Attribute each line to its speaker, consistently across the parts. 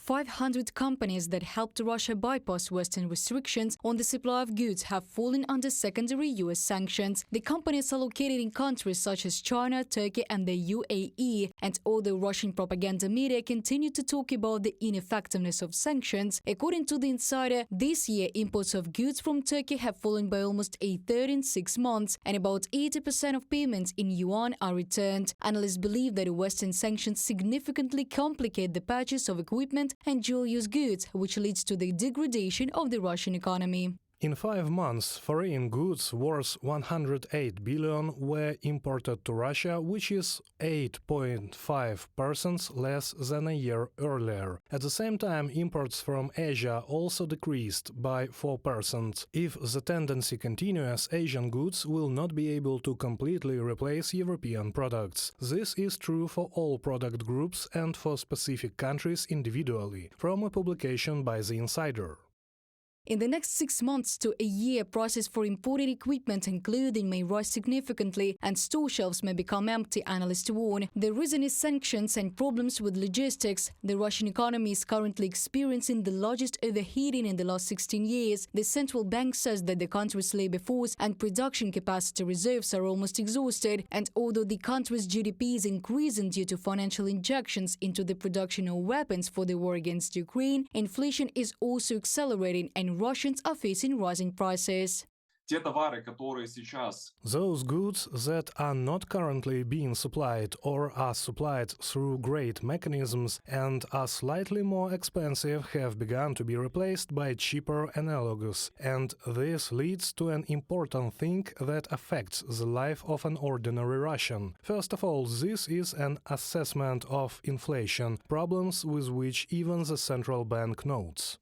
Speaker 1: 500 companies that helped Russia bypass Western restrictions on the supply of goods have fallen under secondary U.S. sanctions. The companies are located in countries such as China, Turkey and the UAE. And although Russian propaganda media continue to talk about the ineffectiveness of sanctions, according to the Insider, this year imports of goods from Turkey have fallen by almost a third in 6 months, and about 80% of payments in yuan are returned. Analysts believe that Western sanctions significantly complicate the purchase of equipment and dual-use goods, which leads to the degradation of the Russian economy.
Speaker 2: In 5 months, foreign goods worth 108 billion were imported to Russia, which is 8.5% less than a year earlier. At the same time, imports from Asia also decreased by 4%. If the tendency continues, Asian goods will not be able to completely replace European products. This is true for all product groups and for specific countries individually, from a publication by The Insider.
Speaker 1: In the next 6 months to a year, prices for imported equipment and clothing may rise significantly and store shelves may become empty, analysts warn. The reason is sanctions and problems with logistics. The Russian economy is currently experiencing the largest overheating in the last 16 years. The central bank says that the country's labor force and production capacity reserves are almost exhausted. And although the country's GDP is increasing due to financial injections into the production of weapons for the war against Ukraine, inflation is also accelerating and Russians are facing rising prices.
Speaker 2: Those goods that are not currently being supplied or are supplied through great mechanisms and are slightly more expensive have begun to be replaced by cheaper analogues. And this leads to an important thing that affects the life of an ordinary Russian. First of all, this is an assessment of inflation, problems with which even the central bank notes.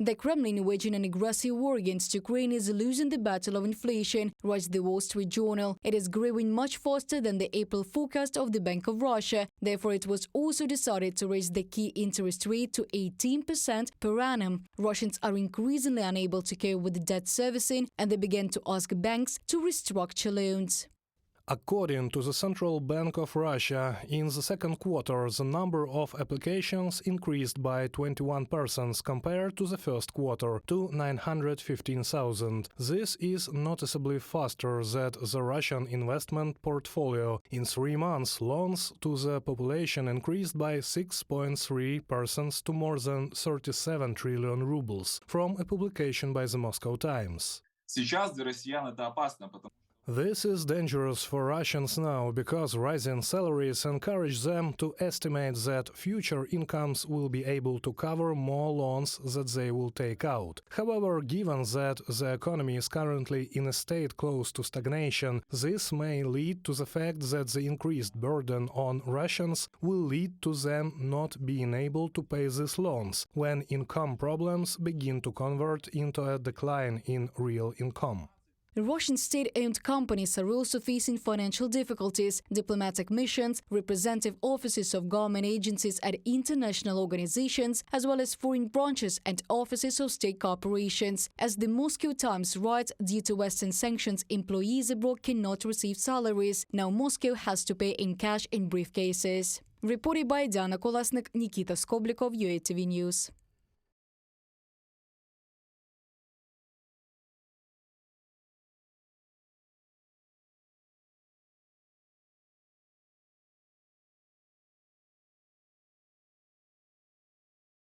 Speaker 1: The Kremlin waging an aggressive war against Ukraine is losing the battle of inflation, writes the Wall Street Journal. It is growing much faster than the April forecast of the Bank of Russia. Therefore, it was also decided to raise the key interest rate to 18% per annum. Russians are increasingly unable to cope with the debt servicing, and they began to ask banks to restructure loans.
Speaker 2: According to the Central Bank of Russia, in the second quarter, the number of applications increased by 21% compared to the first quarter, to 915,000. This is noticeably faster than the Russian investment portfolio. In 3 months, loans to the population increased by 6.3% to more than 37 trillion rubles, from a publication by the Moscow Times. This is dangerous for Russians now, because rising salaries encourage them to estimate that future incomes will be able to cover more loans that they will take out. However, given that the economy is currently in a state close to stagnation, this may lead to the fact that the increased burden on Russians will lead to them not being able to pay these loans when income problems begin to convert into a decline in real income.
Speaker 1: Russian state-owned companies are also facing financial difficulties. Diplomatic missions, representative offices of government agencies and international organizations, as well as foreign branches and offices of state corporations. As the Moscow Times writes, due to Western sanctions, employees abroad cannot receive salaries. Now Moscow has to pay in cash in briefcases. Reported by Diana Kolesnik, Nikita Skoblikov, UATV News.